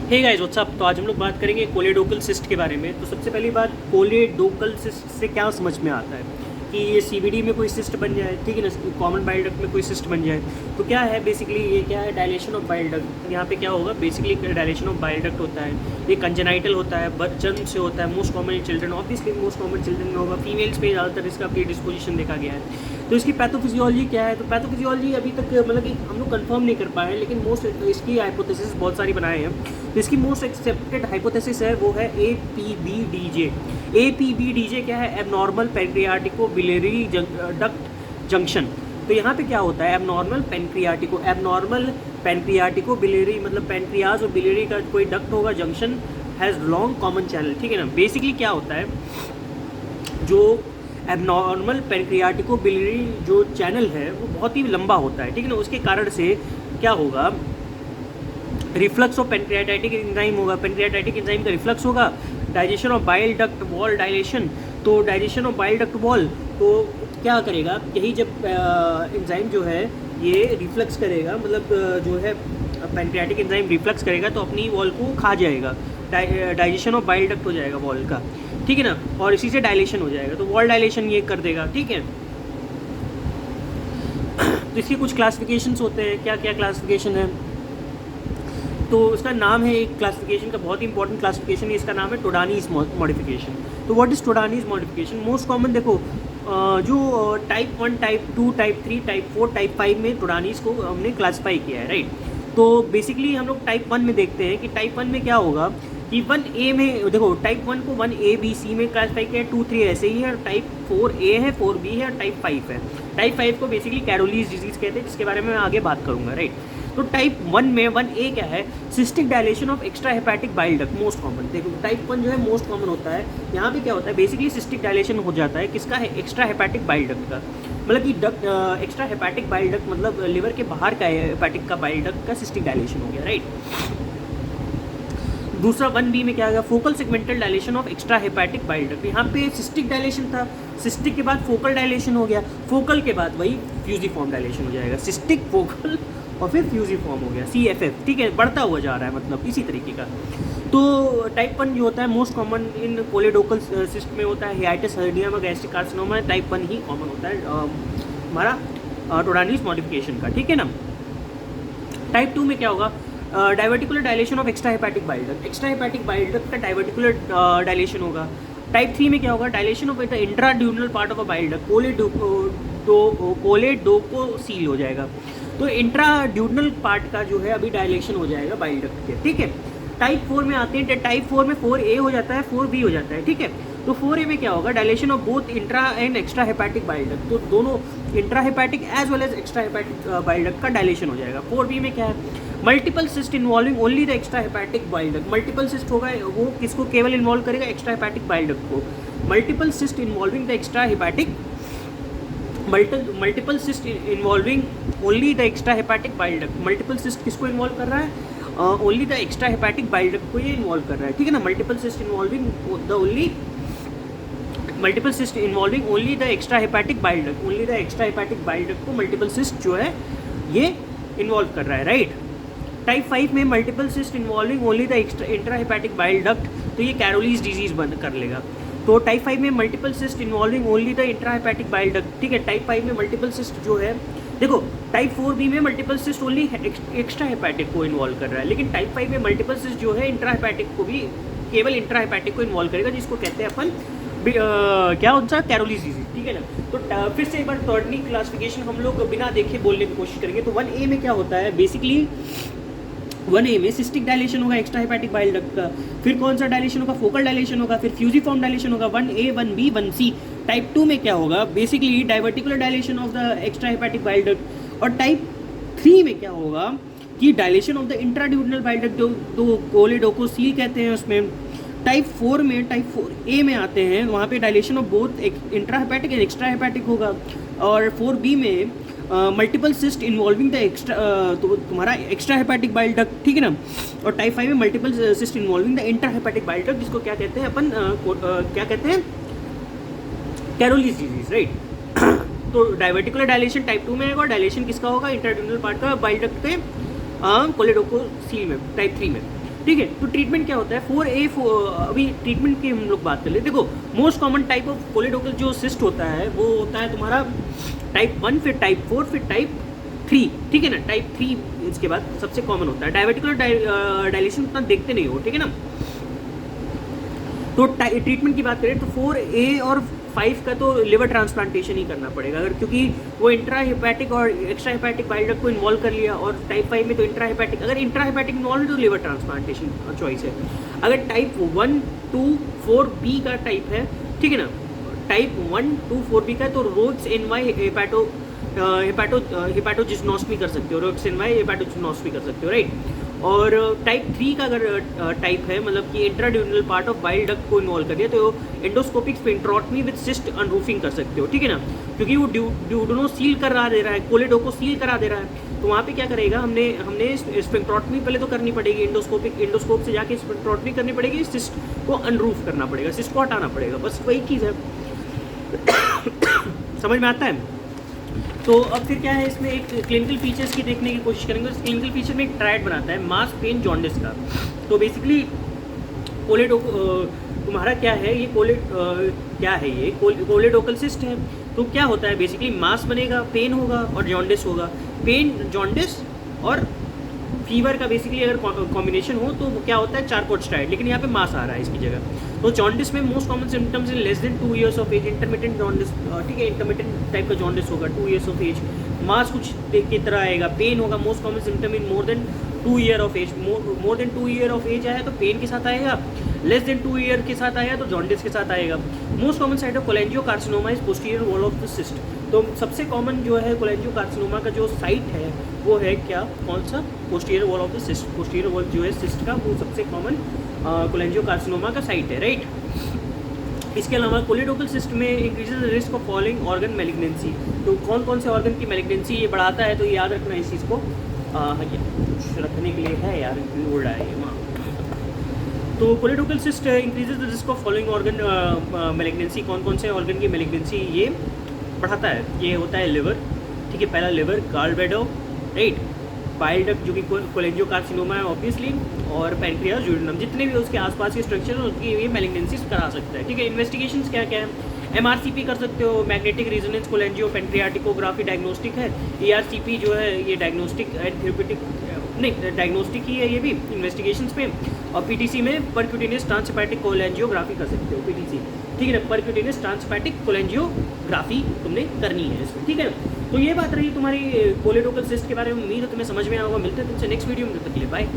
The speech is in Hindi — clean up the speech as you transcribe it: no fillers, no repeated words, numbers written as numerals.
Hey guys what's up. तो आज हम लोग बात करेंगे कोलेडोकल सिस्ट के बारे में। तो सबसे पहली बात, कोलेडोकल सिस्ट से क्या समझ में आता है कि ये सीवीडी में कोई सिस्ट बन जाए, ठीक है ना, कॉमन बाइल डक्ट में कोई सिस्ट बन जाए। तो क्या है बेसिकली, ये क्या है, डायलेशन ऑफ बाइल डक्ट। यहाँ पे क्या होगा basically, dilation of bile duct होता है। ये कंजेनाइटल होता है, जन्म से होता है, most common in children. Obviously most common children में होगा, फीमेल्स पे ज़्यादातर इसका प्रीडिस्पोजिशन देखा गया है। तो इसकी पैथोफिजियोलॉजी क्या है, तो पैथोफिजियोलॉजी अभी तक मतलब कि हम लोग कंफर्म नहीं कर पाए हैं, लेकिन मोस्ट इसकी हाइपोथेसिस बहुत सारी बनाए हैं। तो इसकी मोस्ट एक्सेप्टेड हाइपोथेसिस है वो है APBDJ। APBDJ क्या है, एबनॉर्मल पैनक्रियाटिको बिलियरी डक्ट जंक्शन। तो यहाँ पे क्या होता है, एबनॉर्मल पैनक्रियाटिको बिलियरी, मतलब पैनक्रियाज और बिलियरी का कोई डक्ट होगा, junction has long common channel, ठीक है ना। बेसिकली क्या होता है, जो एबनॉर्मल पैनक्रियाटिको बिलियरी जो चैनल है वो बहुत ही लंबा होता है, ठीक है ना। उसके कारण से क्या होगा, रिफ्लक्स ऑफ पैनक्रियाटाइटिक एंजाइम होगा, पैनक्रियाटाइटिक एंजाइम का रिफ्लक्स होगा, digestion of bile duct wall dilation. तो digestion of bile duct wall तो क्या करेगा, यही जब एंजाइम जो है ये रिफ्लक्स करेगा, मतलब जो है पैनक्रियाटिक एंजाइम रिफ्लक्स करेगा तो अपनी वॉल को खा जाएगा, डाइजेशन ऑफ बाइल डक्ट हो जाएगा वॉल का, ठीक है ना। और इसी से डायलेशन हो जाएगा, तो वॉल डायलेशन ये कर देगा, ठीक है। तो इसके कुछ क्लासिफिकेशंस होते हैं। क्या क्या क्लासिफिकेशन है, तो इसका नाम है, एक क्लासिफिकेशन का बहुत ही इंपॉर्टेंट क्लासिफिकेशन है, इसका नाम है टोडानीज मॉडिफिकेशन। तो what is Todani's modification? Most common देखो, जो type 1, type 2, type 3, type 4, type 5 में टोडानीज को हमने क्लासीफाई किया है, राइट। तो बेसिकली हम लोग टाइप 1 में देखते हैं कि टाइप 1 में क्या होगा कि 1A में देखो, टाइप 1 को 1A, B, C में क्लासीफाई किया है, 2, 3 ऐसे ही है, टाइप 4A है, 4B है और टाइप 5 है। टाइप 5 को बेसिकली कैरोलीज डिजीज़ कहते हैं, जिसके बारे में मैं आगे बात करूँगा, राइट। तो टाइप 1 में 1A क्या है, cystic dilation of extra hepatic bile duct, most common. देखो टाइप 1 जो है मोस्ट कॉमन होता है। यहाँ पे क्या होता है बेसिकली, सिस्टिक डायलेशन हो जाता है, किसका है, एक्स्ट्रा हेपेटिक बाइल डक्ट का। मतलब कि duct extra hepatic bile duct मतलब लिवर के बाहर का हेपेटिक का बाइल डक्ट का सिस्टिक डायलेशन हो गया, राइट। दूसरा 1B में क्या होगा, focal segmental dilation of extra hepatic bile duct. यहाँ पे सिस्टिक डायलेशन था, सिस्टिक के बाद फोकल डायलेशन हो गया, फोकल के बाद वही फ्यूजिफॉर्म डायलेशन हो जाएगा, सिस्टिक, फोकल और फिर फ्यूजिफॉर्म हो गया, CFF, ठीक है, बढ़ता हुआ जा रहा है, मतलब इसी तरीके का। तो टाइप 1 जो होता है मोस्ट कॉमन इन कोलेडोकल सिस्ट में होता है, हियाटिस हर्निया, गैस्ट्रिक कार्सिनोमा, टाइप 1 ही कॉमन होता है हमारा टोडानीज मॉडिफिकेशन का, ठीक है ना। टाइप 2 में क्या होगा, diverticular dilation of extra hepatic bile duct, extra hepatic bile duct का डाइवर्टिकुलर डायलेशन होगा। टाइप 3 में क्या होगा, dilation of the intraduodenal part of a bile duct, choledochocele हो जाएगा। तो इंट्राड्यूनल पार्ट का जो है अभी डायलेशन हो जाएगा बाइल डक्ट के, ठीक है। टाइप 4 में आते हैं, टाइप 4 में 4A हो जाता है, 4B हो जाता है, ठीक है। तो 4A में क्या होगा, dilation of both intra and extra hepatic bile duct, तो दोनों intra hepatic as well as extra hepatic bile duct का डायलेशन हो जाएगा। 4B में क्या है, multiple cyst involving only the extra hepatic bile duct. Multiple cyst होगा, वो किसको केवल इन्वॉल्व करेगा, एक्स्ट्रा हेपेटिक बाइल डक्ट को। Multiple cyst involving the extra hepatic multiple cyst involving only the extra hepatic bile duct. Multiple cyst किसको इन्वॉल्व कर रहा है, only the extra hepatic bile duct को ये इन्वॉल्व कर रहा है, ठीक है ना। Multiple cyst involving only the extra hepatic bile duct, only the extra hepatic bile duct को मल्टीपल सिस्ट जो है ये इन्वॉल्व कर रहा है, राइट। टाइप 5 में multiple cyst involving only the intra hepatic bile duct, तो ये कैरोलीज डिजीज बंद कर लेगा। तो टाइप 5 में multiple cyst involving only the intra hepatic bile duct, ठीक है। टाइप 5 में मल्टीपल सिस्ट जो है, देखो टाइप 4B में multiple cyst only extra hepatic को इन्वॉल्व कर रहा है, लेकिन टाइप 5 में मल्टीपल सिस्ट जो है इंट्रा हेपेटिक को भी, केवल इंट्रा हेपेटिक को इन्वॉल्व करेगा, जिसको कहते हैं अपन क्या होता है, कैरोलीज डिजीज, ठीक है ना। तो फिर से एक बार टर्नी क्लासिफिकेशन हम लोग बिना देखे बोलने की कोशिश करेंगे। तो 1A में क्या होता है बेसिकली, 1A में सिस्टिक डायलेशन होगा एक्स्ट्रा हेपेटिक बाइल डक्ट का, फिर कौन सा डायलेशन होगा, फोकल डायलेशन होगा, फिर फ्यूजिफॉर्म डायलेशन होगा, 1A, 1B, 1C। टाइप 2 में क्या होगा basically, diverticular dilation of the extra hepatic bile duct. और टाइप 3 में क्या होगा कि dilation of the intraduodenal bile duct, जो कोलेडोकोसील कहते हैं उसमें। टाइप 4 में, टाइप 4A में आते हैं, वहाँ पे dilation of both intra hepatic and extra hepatic होगा। और 4B में multiple cyst involving the extra, तो तुम्हारा एक्स्ट्रा हेपेटिक बाइल डक्ट, ठीक है ना। और टाइप 5 में multiple cyst involving the intra hepatic bile duct, जिसको क्या कहते हैं अपन, क्या कहते हैं, कैरोलीज डिजीज, राइट। तो डाइवर्टिकुलर डायलेशन टाइप 2 में आएगा, और डायलेशन किसका होगा, इंट्राड्यूनल पार्ट का बाइल डक्ट पे कोलेडोकोसील में, टाइप 3 में। ठीक है। तो ट्रीटमेंट क्या होता है 4A अभी ट्रीटमेंट की हम लोग बात कर ले। देखो मोस्ट कॉमन टाइप ऑफ कोलेडोकल जो सिस्ट होता है वो होता है तुम्हारा टाइप 1, फिर टाइप 4, फिर टाइप 3, ठीक है ना। टाइप 3 इसके बाद सबसे कॉमन होता है। डायबिटिकुलर डायलेशन उतना देखते नहीं हो, ठीक है ना। तो ट्रीटमेंट की बात करें तो 4A और 5 का तो लिवर ट्रांसप्लांटेशन ही करना पड़ेगा, अगर क्योंकि वो इंट्रा हेपेटिक और एक्स्ट्रा हेपेटिक बाइल डक्ट को इन्वॉल्व कर लिया, और टाइप 5 में तो इंट्रा हेपेटिक, अगर इंट्रा हेपेटिक इन्वॉल्व तो लिवर ट्रांसप्लांटेशन चॉइस है। अगर टाइप 1, 2, 4B का टाइप है, ठीक है ना, टाइप 1, 2, 4B का, तो रोड्स एनवाई हेपेटोजिस्नोस्टमी कर सकते हो, रोड्स एनवाई हेपेटोजिस्नोस्टमी कर सकते हो, राइट। और टाइप 3 का अगर टाइप है, मतलब कि intradural part of bile duct को इन्वॉल्व कर दिया, तो एंडोस्कोपिक स्फिंक्टरोटमी विद सिस्ट अनरूफिंग कर सकते हो, ठीक है ना, क्योंकि वो ड्यूडेनो सील करा दे रहा है, कोलेडो को सील करा दे रहा है। तो वहाँ पे क्या करेगा, हमने स्फिंक्टरोटमी पहले तो करनी पड़ेगी, एंडोस्कोप से जाके स्फिंक्टरोटमी करनी पड़ेगी, सिस्ट को अनरूफ करना पड़ेगा, सिस्ट को हटाना पड़ेगा, बस वही चीज़ है। समझ में आता है। तो अब फिर क्या है, इसमें एक क्लिनिकल फीचर्स की देखने की कोशिश करेंगे। इस क्लिनिकल फीचर में एक ट्रायड बनाता है, मास, पेन, जॉन्डिस का। तो बेसिकली कोलेडो तुम्हारा क्या है, ये क्या है, ये कोलेडोकल सिस्ट है। तो क्या होता है, बेसिकली मास बनेगा, पेन होगा और जॉन्डिस होगा। पेन, जॉन्डिस और फीवर का बेसिकली अगर कॉम्बिनेशन हो तो क्या होता है, चारकोट स्ट्राइड, लेकिन यहाँ पे मास आ रहा है इसकी जगह। तो जॉन्डिस में most common symptoms in less than 2 years of age, intermittent jaundice, ठीक है, इंटरमिटेंट टाइप का जॉन्डिस होगा 2 ईयर्स ऑफ एज। मास कुछ की तरह आएगा। पेन होगा most common symptom in more than 2 year of age, more than 2 year of age आया तो पेन के साथ आएगा, लेस देन 2 ईयर के साथ आया तो जॉन्डिस के साथ आएगा। Most common site of cholangiocarcinoma is posterior wall of the cyst. तो सबसे कॉमन जो है कोलेंजियोकार्सिनोमा का जो साइट है वो है क्या, कौन सा, posterior wall of the cyst. Posterior wall जो है सिस्ट का, वो सबसे कॉमन कोलेंजियोकार्सिनोमा का साइट है, राइट। इसके अलावा कोलेडोकल सिस्ट में increases the risk of following organ malignancy. तो कौन कौन से ऑर्गन की मैलिग्नेंसी ये बढ़ाता है, तो ये याद रखना इस चीज़ को, कुछ रखने के लिए है यार, उड़ रहा है ये वहाँ। तो choledochal cyst increases the risk of following organ malignancy. कौन कौन से ऑर्गन की मैलिग्नेंसी ये बढ़ाता है, ये होता है लिवर, ठीक है, पहला liver, gallbladder, right, bile duct जो कि कोलेंजियोकार्सिनोमा है ऑब्वियसली, और पैनक्रियास, ड्यूडेनम, जितने भी उसके आसपास के स्ट्रक्चर हैं उसकी ये मैलिग्नेंसीज करा सकता है, ठीक है। इन्वेस्टिगेशंस क्या क्या है, MRCP कर सकते हो, मैग्नेटिक रेजोनेंस कोलेंजियो पेंक्रियाटिकोग्राफी डायग्नोस्टिक है, ERCP जो है ये डायग्नोस्टिक एंड थेरेप्यूटिक, नहीं डायग्नोस्टिक ही है ये भी इन्वेस्टिगेशंस पे, और PTC में परक्यूटेनियस ट्रांसहेपेटिक कोलेंजियोग्राफी कर सकते हो, PTC, ठीक है ना, परक्यूटेनियस ट्रांसहेपेटिक कोलेंजियोग्राफी तुमने करनी है इसमें, ठीक है। तो ये बात रही तुम्हारी कोलेडोकल सिस्ट के बारे में। उम्मीद है तुम्हें समझ में आया होगा। मिलते हैं तुमसे नेक्स्ट वीडियो में, तब तक के लिए बाय।